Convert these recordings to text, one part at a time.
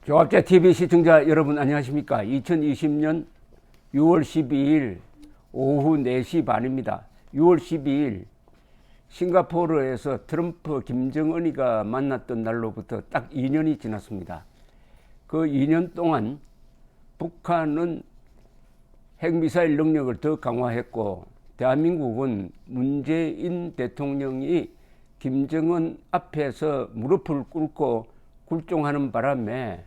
조합제 TV 시청자 여러분 안녕하십니까? 2020년 6월 12일 오후 4시 반입니다. 6월 12일 싱가포르에서 트럼프 김정은이가 만났던 날로부터 딱 2년이 지났습니다. 그 2년 동안 북한은 핵미사일 능력을 더 강화했고 대한민국은 문재인 대통령이 김정은 앞에서 무릎을 꿇고 굴종하는 바람에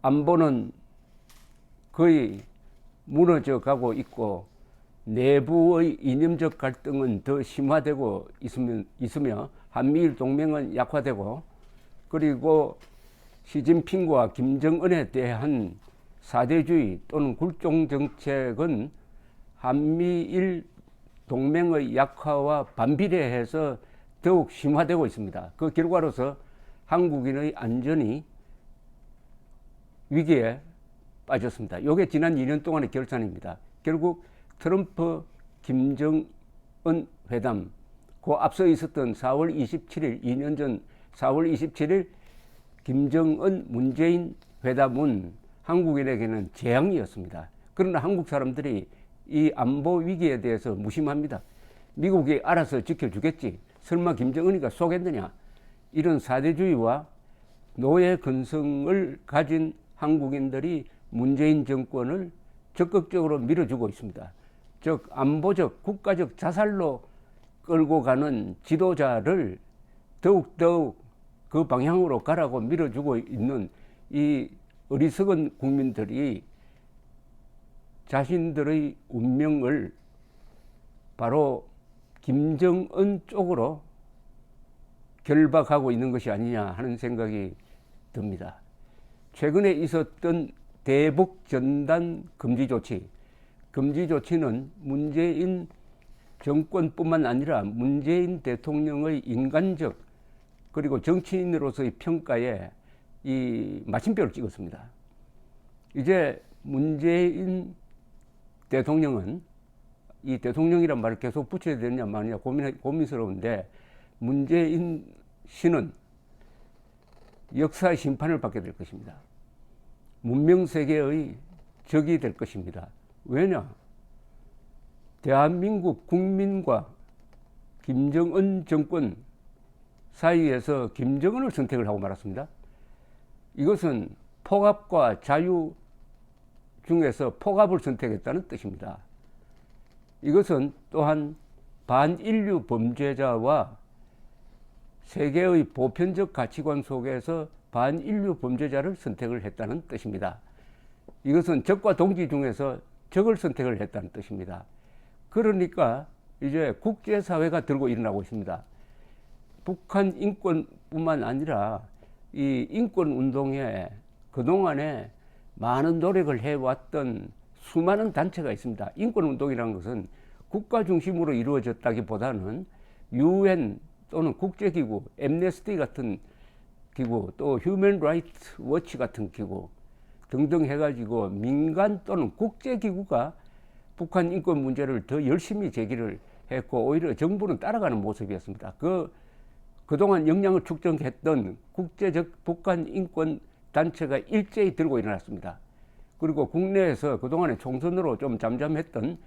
안보는 거의 무너져 가고 있고 내부의 이념적 갈등은 더 심화되고 있으며 한미일 동맹은 약화되고 그리고 시진핑과 김정은에 대한 사대주의 또는 굴종 정책은 한미일 동맹의 약화와 반비례해서 더욱 심화되고 있습니다. 그 결과로서 한국인의 안전이 위기에 빠졌습니다. 이게 지난 2년 동안의 결산입니다. 결국 트럼프 김정은 회담, 그 앞서 있었던 4월 27일, 2년 전 4월 27일 김정은 문재인 회담은 한국인에게는 재앙이었습니다. 그러나 한국 사람들이 이 안보 위기에 대해서 무심합니다. 미국이 알아서 지켜주겠지. 설마 김정은이가 쏘겠느냐. 이런 사대주의와 노예 근성을 가진 한국인들이 문재인 정권을 적극적으로 밀어주고 있습니다. 즉 안보적 국가적 자살로 끌고 가는 지도자를 더욱더욱 그 방향으로 가라고 밀어주고 있는 이 어리석은 국민들이 자신들의 운명을 바로 김정은 쪽으로 결박하고 있는 것이 아니냐 하는 생각이 듭니다. 최근에 있었던 대북 전단 금지 조치는 문재인 정권뿐만 아니라 문재인 대통령의 인간적 그리고 정치인으로서의 평가에 이 마침표를 찍었습니다. 이제 문재인 대통령은 이 대통령이란 말을 계속 붙여야 되느냐 마느냐 고민스러운데 문재인 씨는 역사의 심판을 받게 될 것입니다. 문명세계의 적이 될 것입니다. 왜냐? 대한민국 국민과 김정은 정권 사이에서 김정은을 선택을 하고 말았습니다. 이것은 폭압과 자유 중에서 폭압을 선택했다는 뜻입니다. 이것은 또한 반인류 범죄자와 세계의 보편적 가치관 속에서 반인류 범죄자를 선택을 했다는 뜻입니다. 이것은 적과 동지 중에서 적을 선택을 했다는 뜻입니다. 그러니까 이제 국제사회가 들고 일어나고 있습니다. 북한 인권뿐만 아니라 이 인권운동에 그동안에 많은 노력을 해왔던 수많은 단체가 있습니다. 인권운동이라는 것은 국가 중심으로 이루어졌다기보다는 UN 또는 국제기구, 엠네스티 같은 기구, 또 휴먼 라이트 워치 같은 기구 등등 해가지고 민간 또는 국제기구가 북한 인권 문제를 더 열심히 제기를 했고 오히려 정부는 따라가는 모습이었습니다. 그동안 역량을 축적했던 국제적 북한 인권 단체가 일제히 들고 일어났습니다. 그리고 국내에서 그동안에 총선으로 좀 잠잠했던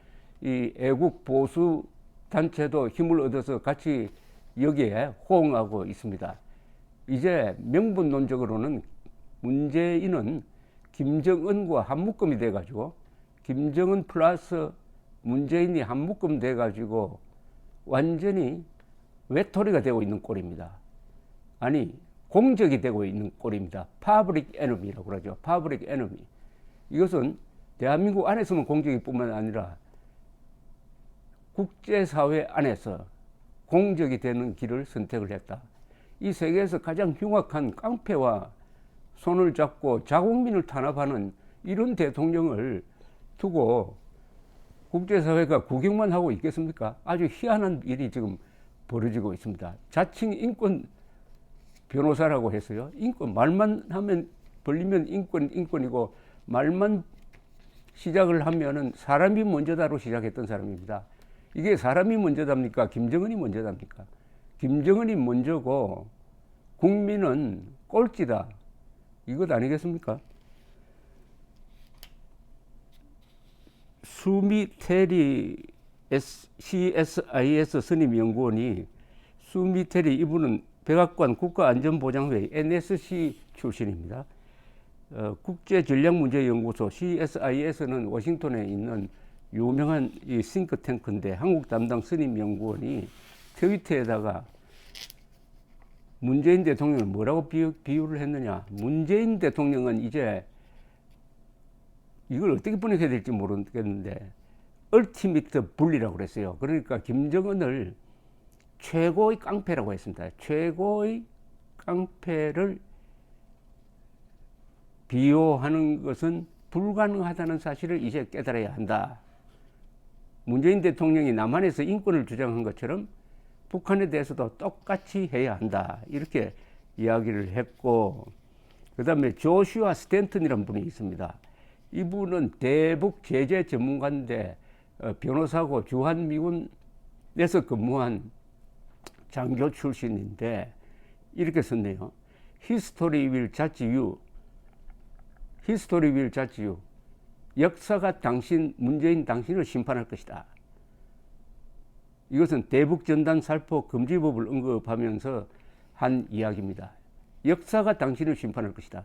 이 애국 보수 단체도 힘을 얻어서 같이 여기에 호응하고 있습니다. 이제 명분론적으로는 문재인은 김정은과 한묶음이 돼가지고 김정은 플러스 문재인이 한묶음 돼가지고 완전히 외톨이가 되고 있는 꼴입니다. 아니 공적이 되고 있는 꼴입니다. 파브릭 에너미라고 그러죠. 파브릭 에너미. 이것은 대한민국 안에서만 공적일 뿐만 아니라 국제사회 안에서 공적이 되는 길을 선택을 했다. 이 세계에서 가장 흉악한 깡패와 손을 잡고 자국민을 탄압하는 이런 대통령을 두고 국제사회가 구경만 하고 있겠습니까? 아주 희한한 일이 지금 벌어지고 있습니다. 자칭 인권 변호사라고 해서요. 인권 말만 하면 벌리면 인권이고 말만 시작을 하면은 사람이 먼저다로 시작했던 사람입니다. 이게 사람이 먼저답니까? 김정은이 먼저답니까? 김정은이 먼저고 국민은 꼴찌다. 이것 아니겠습니까? 수미테리 CSIS 선임연구원이 수미테리 이분은 백악관 국가안전보장회의 NSC 출신입니다. 국제전략문제연구소 CSIS는 워싱턴에 있는 유명한 이 싱크탱크인데 한국 담당 선임연구원이 트위터에다가 문재인 대통령을 뭐라고 비유를 했느냐. 문재인 대통령은 이제 이걸 어떻게 번역해야 될지 모르겠는데 얼티미트 불리라고 그랬어요. 그러니까 김정은을 최고의 깡패라고 했습니다. 최고의 깡패를 비호하는 것은 불가능하다는 사실을 이제 깨달아야 한다. 문재인 대통령이 남한에서 인권을 주장한 것처럼 북한에 대해서도 똑같이 해야 한다. 이렇게 이야기를 했고, 그 다음에 조슈아 스탠턴이라는 분이 있습니다. 이분은 대북 제재 전문가인데 변호사고 주한미군에서 근무한 장교 출신인데 이렇게 썼네요. History will judge you. History will judge you. 역사가 문재인 당신을 심판할 것이다. 이것은 대북전단 살포 금지법을 언급하면서 한 이야기입니다. 역사가 당신을 심판할 것이다.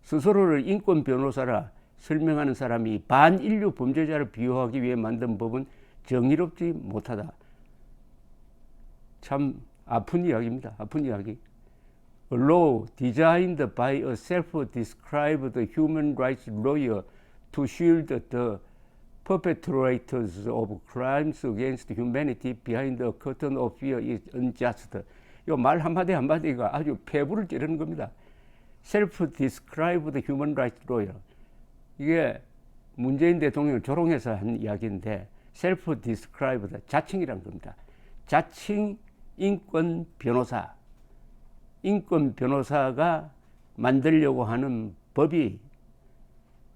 스스로를 인권 변호사라 설명하는 사람이 반인류 범죄자를 비호하기 위해 만든 법은 정의롭지 못하다. 참 아픈 이야기입니다. 아픈 이야기. A law designed by a self-described human rights lawyer to shield the perpetrators of crimes against humanity behind a curtain of fear is unjust. 이 말 한마디 한마디가 아주 폐부를 찌르는 겁니다. Self-described human rights lawyer. 이게 문재인 대통령을 조롱해서 한 이야기인데 self-described, 자칭이란 겁니다. 자칭 인권 변호사. 인권 변호사가 만들려고 하는 법이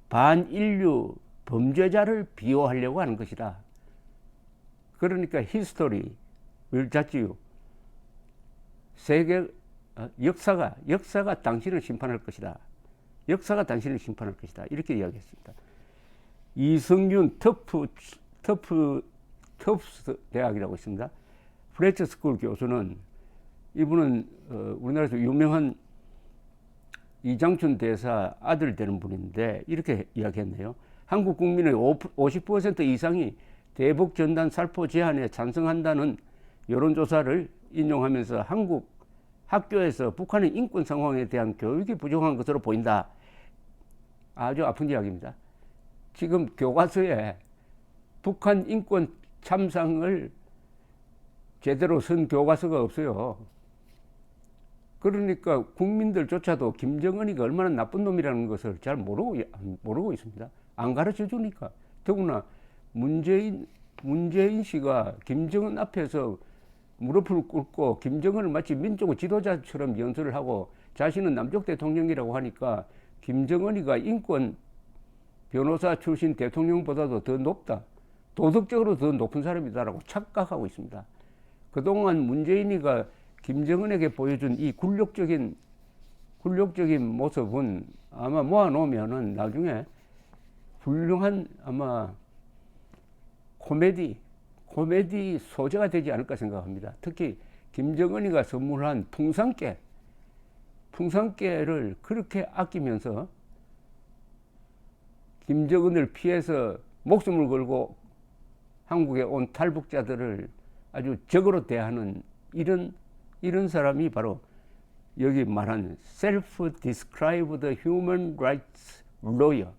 반인류 범죄자를 비호하려고 하는 것이다. 그러니까 history will judge you. 세계 역사가 당신을 심판할 것이다. 역사가 당신을 심판할 것이다. 이렇게 이야기했습니다. 이성윤 터프스 대학이라고 있습니다. 프레처 스쿨 교수는 이분은 우리나라에서 유명한 이장춘 대사 아들 되는 분인데 이렇게 이야기했네요. 한국 국민의 50% 이상이 대북 전단 살포 제한에 찬성한다는 여론조사를 인용하면서 한국 학교에서 북한의 인권 상황에 대한 교육이 부족한 것으로 보인다. 아주 아픈 이야기입니다. 지금 교과서에 북한 인권 참상을 제대로 쓴 교과서가 없어요. 그러니까 국민들조차도 김정은이가 얼마나 나쁜 놈이라는 것을 잘 모르고 있습니다. 안 가르쳐 주니까. 더구나 문재인 씨가 김정은 앞에서 무릎을 꿇고 김정은을 마치 민족 지도자처럼 연설을 하고 자신은 남쪽 대통령이라고 하니까 김정은이가 인권 변호사 출신 대통령보다도 더 높다. 도덕적으로 더 높은 사람이다라고 착각하고 있습니다. 그동안 문재인이가 김정은에게 보여준 이 굴욕적인 모습은 아마 모아놓으면은 나중에 훌륭한 아마 코미디 소재가 되지 않을까 생각합니다. 특히 김정은이가 선물한 풍산깨를 그렇게 아끼면서 김정은을 피해서 목숨을 걸고 한국에 온 탈북자들을 아주 적으로 대하는 이런 사람이 바로 여기 말한 self-described human rights lawyer,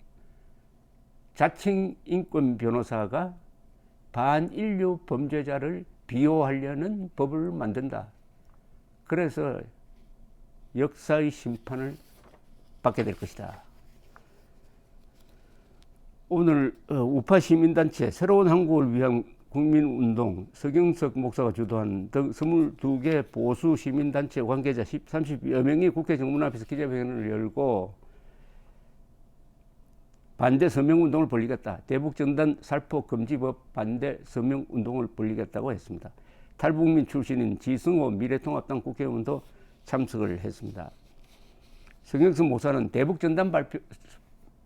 자칭 인권 변호사가 반인류 범죄자를 비호하려는 법을 만든다. 그래서 역사의 심판을 받게 될 것이다. 오늘 우파 시민단체 새로운 한국을 위한 국민운동 서경석 목사가 주도한 등 22개 보수 시민단체 관계자 30여 명이 국회 정문 앞에서 기자회견을 열고 반대 서명운동을 벌이겠다. 대북전단 살포 금지법 반대 서명운동을 벌이겠다고 했습니다. 탈북민 출신인 지승호 미래통합당 국회의원도 참석을 했습니다. 성경섭 목사는 대북전단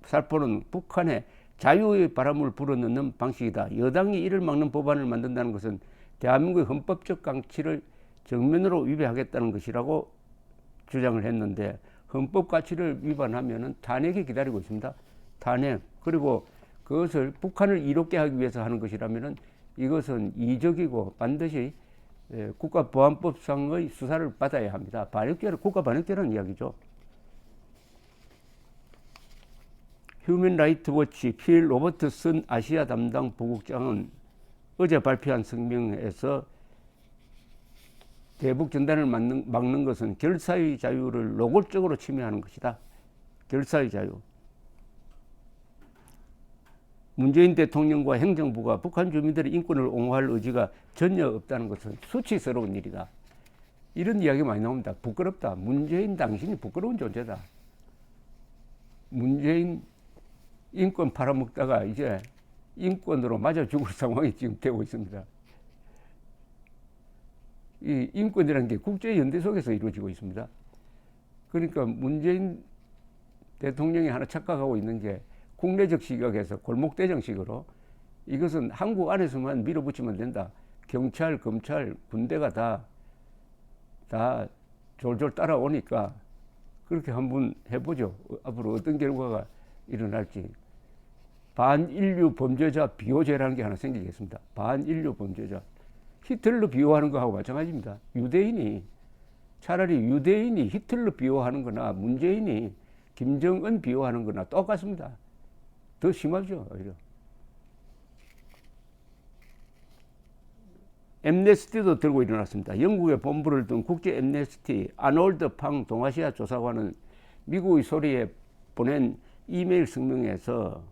살포는 북한의 자유의 바람을 불어넣는 방식이다. 여당이 이를 막는 법안을 만든다는 것은 대한민국의 헌법적 가치를 정면으로 위배하겠다는 것이라고 주장을 했는데, 헌법 가치를 위반하면 탄핵이 기다리고 있습니다. 탄핵. 그리고 그것을 북한을 이롭게 하기 위해서 하는 것이라면 이것은 이적이고 반드시 국가보안법상의 수사를 받아야 합니다. 국가반역죄라는 이야기죠. 휴먼라이트워치 필 로버트슨 아시아 담당 부국장은 어제 발표한 성명에서 대북전단을 막는 것은 결사의 자유를 노골적으로 침해하는 것이다. 결사의 자유. 문재인 대통령과 행정부가 북한 주민들의 인권을 옹호할 의지가 전혀 없다는 것은 수치스러운 일이다. 이런 이야기 많이 나옵니다. 부끄럽다. 문재인 당신이 부끄러운 존재다. 문재인 인권 팔아먹다가 이제 인권으로 맞아 죽을 상황이 지금 되고 있습니다. 이 인권이라는 게 국제연대 속에서 이루어지고 있습니다. 그러니까 문재인 대통령이 하나 착각하고 있는 게 국내적 시각에서 골목대장식으로 이것은 한국 안에서만 밀어붙이면 된다. 경찰, 검찰, 군대가 다 졸졸 따라오니까 그렇게 한번 해보죠. 앞으로 어떤 결과가 일어날지. 반인류 범죄자 비호죄라는 게 하나 생기겠습니다. 반인류 범죄자. 히틀러 비호하는 거하고 마찬가지입니다. 차라리 유대인이 히틀러 비호하는 거나 문재인이 김정은 비호하는 거나 똑같습니다. 더 심하죠, 오히려. 엠네스티도 들고 일어났습니다. 영국의 본부를 둔 국제 엠네스티 아놀드 팡 동아시아 조사관은 미국의 소리에 보낸 이메일 성명에서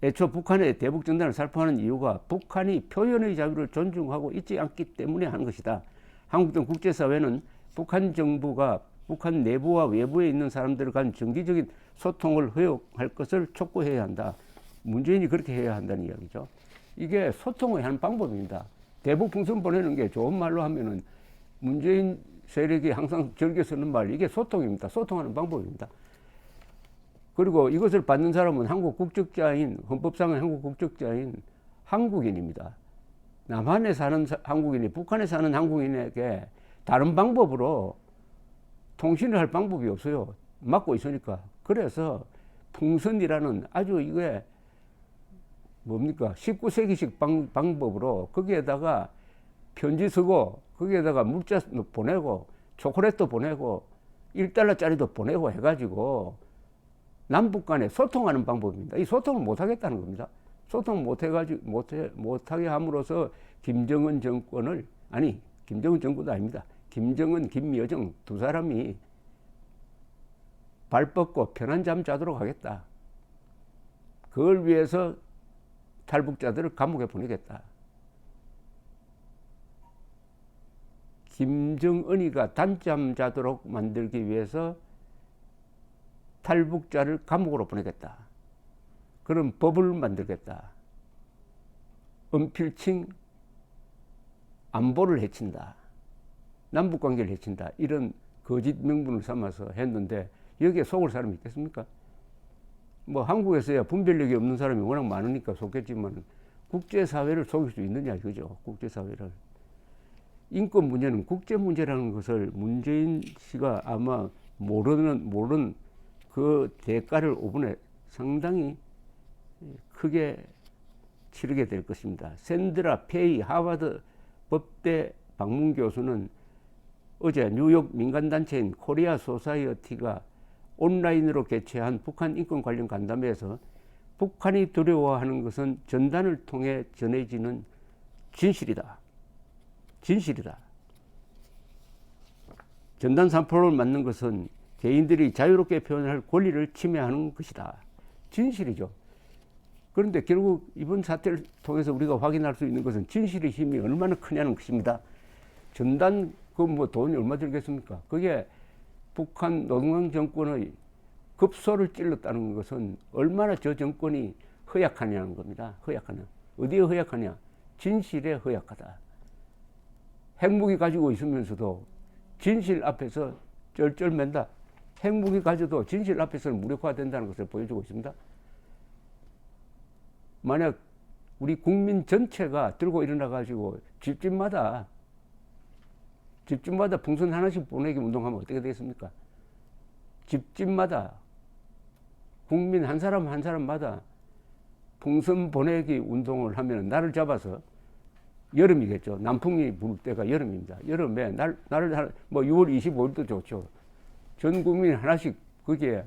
애초 북한의 대북전단을 살포하는 이유가 북한이 표현의 자유를 존중하고 있지 않기 때문에 하는 것이다. 한국 등 국제사회는 북한 정부가 북한 내부와 외부에 있는 사람들 간 정기적인 소통을 허용할 것을 촉구해야 한다. 문재인이 그렇게 해야 한다는 이야기죠. 이게 소통의 한 방법입니다. 대북 풍선 보내는 게 좋은 말로 하면은 문재인 세력이 항상 즐겨 쓰는 말, 이게 소통입니다. 소통하는 방법입니다. 그리고 이것을 받는 사람은 헌법상의 한국 국적자인 한국인입니다. 남한에 사는 한국인이 북한에 사는 한국인에게 다른 방법으로 통신을 할 방법이 없어요. 막고 있으니까. 그래서 풍선이라는 아주 이게 뭡니까? 19세기식 방법으로 거기에다가 편지 쓰고 거기에다가 문자 보내고 초콜릿도 보내고 $1짜리도 보내고 해가지고 남북 간에 소통하는 방법입니다. 이 소통을 못 하겠다는 겁니다. 소통 못하게 함으로써 김정은 정권도 아닙니다. 김정은, 김여정 두 사람이 발 뻗고 편한 잠 자도록 하겠다. 그걸 위해서 탈북자들을 감옥에 보내겠다. 김정은이가 단잠 자도록 만들기 위해서 탈북자를 감옥으로 보내겠다. 그런 법을 만들겠다. 은필칭 안보를 해친다. 남북관계를 해친다. 이런 거짓 명분을 삼아서 했는데 여기에 속을 사람이 있겠습니까? 뭐 한국에서야 분별력이 없는 사람이 워낙 많으니까 속겠지만 국제사회를 속일 수 있느냐 이거죠. 국제사회를. 인권 문제는 국제 문제라는 것을 문재인 씨가 아마 모르는 그 대가를 이번에 상당히 크게 치르게 될 것입니다. 샌드라 페이 하버드 법대 방문 교수는 어제 뉴욕 민간단체인 코리아 소사이어티가 온라인으로 개최한 북한 인권 관련 간담회에서 북한이 두려워하는 것은 전단을 통해 전해지는 진실이다. 전단 산포를 맞는 것은 개인들이 자유롭게 표현할 권리를 침해하는 것이다. 진실이죠. 그런데 결국 이번 사태를 통해서 우리가 확인할 수 있는 것은 진실의 힘이 얼마나 크냐는 것입니다. 전단 돈이 얼마 들겠습니까? 그게 북한 노동당 정권의 급소를 찔렀다는 것은 얼마나 저 정권이 허약하냐는 겁니다. 어디에 허약하냐? 진실에 허약하다. 핵무기 가지고 있으면서도 진실 앞에서 쩔쩔맨다. 핵무기 가져도 진실 앞에서는 무력화된다는 것을 보여주고 있습니다. 만약 우리 국민 전체가 들고 일어나가지고 집집마다 풍선 하나씩 보내기 운동하면 어떻게 되겠습니까? 집집마다 국민 한 사람 한 사람마다 풍선 보내기 운동을 하면 날을 잡아서 여름이겠죠. 남풍이 불 때가 여름입니다. 여름에 날을 뭐 6월 25일도 좋죠. 전 국민 하나씩 거기에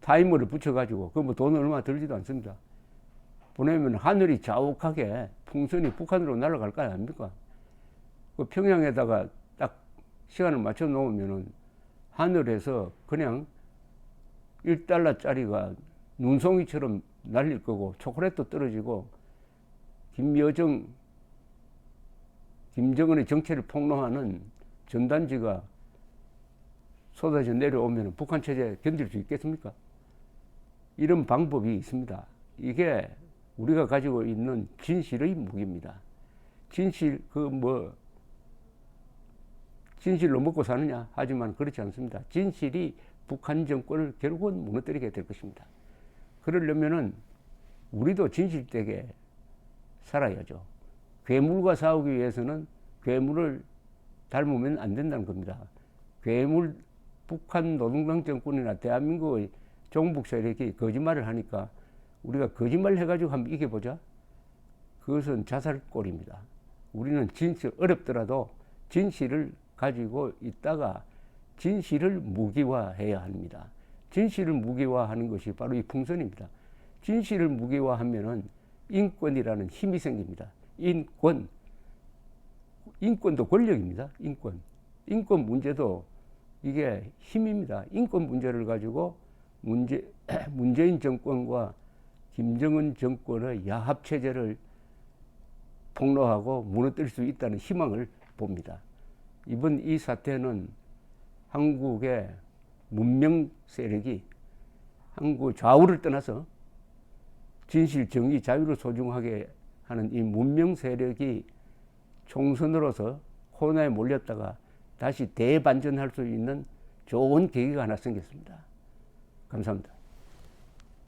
타이머를 붙여가지고 그 뭐 돈 얼마 들지도 않습니다. 보내면 하늘이 자욱하게 풍선이 북한으로 날아갈 거 아닙니까? 그 평양에다가 딱 시간을 맞춰 놓으면은 하늘에서 그냥 1달러짜리가 눈송이처럼 날릴 거고 초콜릿도 떨어지고 김정은의 정체를 폭로하는 전단지가 쏟아져 내려오면 북한 체제 견딜 수 있겠습니까? 이런 방법이 있습니다. 이게 우리가 가지고 있는 진실의 무기입니다. 진실로 먹고 사느냐? 하지만 그렇지 않습니다. 진실이 북한 정권을 결국은 무너뜨리게 될 것입니다. 그러려면은 우리도 진실되게 살아야죠. 괴물과 싸우기 위해서는 괴물을 닮으면 안 된다는 겁니다. 북한 노동당 정권이나 대한민국의 종북 세력이 거짓말을 하니까 우리가 거짓말 해가지고 한번 이겨보자. 그것은 자살골입니다. 우리는 어렵더라도 진실을 가지고 있다가 진실을 무기화해야 합니다. 진실을 무기화하는 것이 바로 이 풍선입니다. 진실을 무기화하면은 인권이라는 힘이 생깁니다. 인권도 권력입니다. 인권 문제도 이게 힘입니다. 인권 문제를 가지고 문재인 정권과 김정은 정권의 야합체제를 폭로하고 무너뜨릴 수 있다는 희망을 봅니다. 이번 이 사태는 한국의 문명 세력이 한국 좌우를 떠나서 진실, 정의, 자유를 소중하게 하는 이 문명 세력이 총선으로서 코로나에 몰렸다가 다시 대반전할 수 있는 좋은 계기가 하나 생겼습니다. 감사합니다.